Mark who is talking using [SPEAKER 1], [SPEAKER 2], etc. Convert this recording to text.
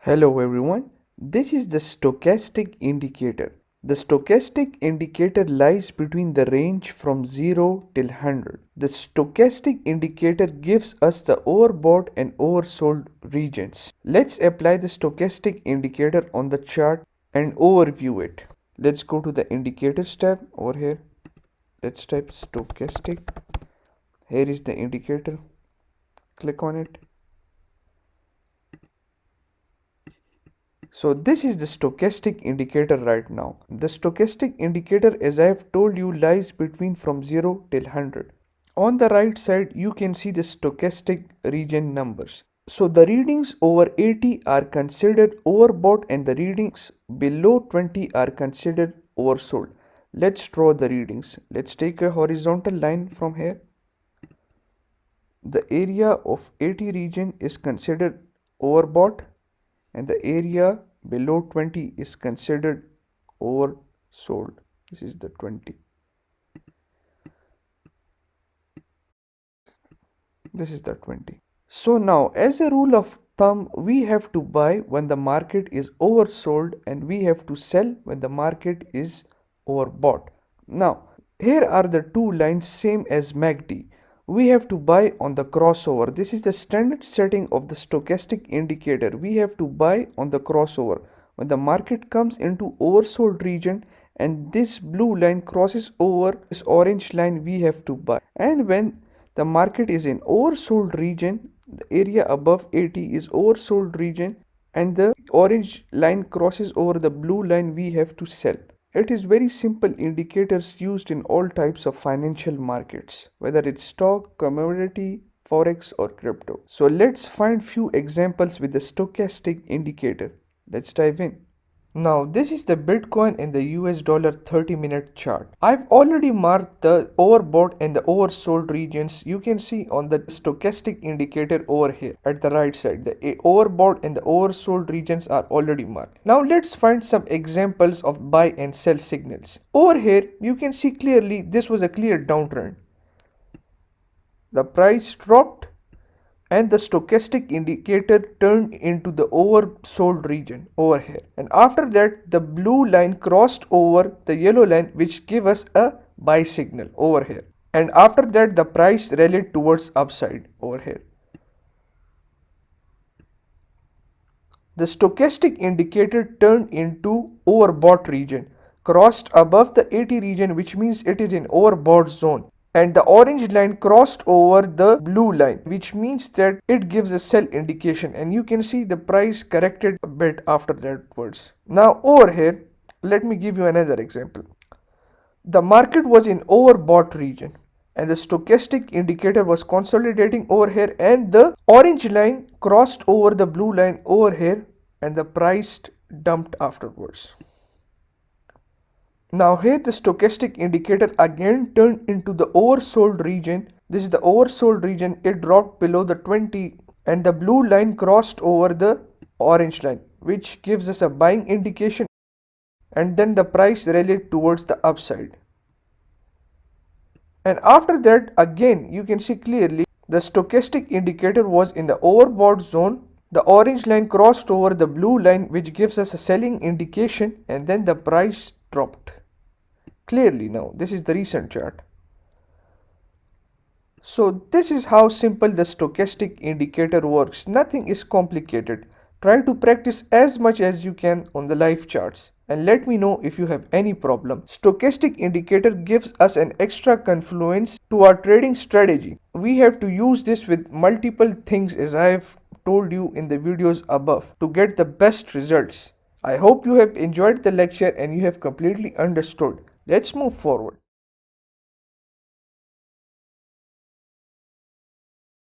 [SPEAKER 1] Hello everyone, this is the stochastic indicator. The stochastic indicator lies between the range from 0 till 100. The stochastic indicator gives us the overbought and oversold regions. Let's apply the stochastic indicator on the chart and overview it. Let's go to the indicators tab over here. Let's type stochastic. Here is the indicator. Click on it. So this is the stochastic indicator right now. The stochastic indicator, as I have told you, lies between from 0 till 100. On the right side, you can see the stochastic region numbers. So the readings over 80 are considered overbought and the readings below 20 are considered oversold. Let's draw the readings. Let's take a horizontal line from here. The area of 80 region is considered overbought and the area below 20 is considered oversold. This is the 20. This is the 20. So now, as a rule of thumb, we have to buy when the market is oversold and we have to sell when the market is overbought. Now, here are the two lines same as MACD. We have to buy on the crossover. This is the standard setting of the stochastic indicator. We have to buy on the crossover. When the market comes into oversold region and this blue line crosses over this orange line, we have to buy. And when the market is in oversold region, the area above 80 is oversold region and the orange line crosses over the blue line, we have to sell. It is very simple indicators used in all types of financial markets, whether it's stock, commodity, forex or crypto. So let's find few examples with the stochastic indicator. Let's dive in. Now this is the Bitcoin and the US dollar 30-minute chart. I've already marked the overbought and the oversold regions. You can see on the stochastic indicator over here at the right side. The overbought and the oversold regions are already marked. Now let's find some examples of buy and sell signals. Over here you can see clearly this was a clear downtrend. The price dropped and the stochastic indicator turned into the oversold region over here, and after that the blue line crossed over the yellow line, which gave us a buy signal over here, and after that the price rallied towards upside over here. The stochastic indicator turned into overbought region, crossed above the 80 region, which means it is in overbought zone, and the orange line crossed over the blue line, which means that it gives a sell indication, and you can see the price corrected a bit after that words. Now over here, let me give you another example. The market was in overbought region and the stochastic indicator was consolidating over here, and the orange line crossed over the blue line over here and the price dumped afterwards. Now here the stochastic indicator again turned into the oversold region. This is the oversold region. It dropped below the 20 and the blue line crossed over the orange line, which gives us a buying indication, and then the price rallied towards the upside. And after that again you can see clearly the stochastic indicator was in the overbought zone. The orange line crossed over the blue line, which gives us a selling indication, and then the price dropped. Clearly now, this is the recent chart. So this is how simple the stochastic indicator works. Nothing is complicated. Try to practice as much as you can on the live charts and let me know if you have any problem. Stochastic indicator gives us an extra confluence to our trading strategy. We have to use this with multiple things, as I have told you in the videos above, to get the best results. I hope you have enjoyed the lecture and you have completely understood. Let's move forward.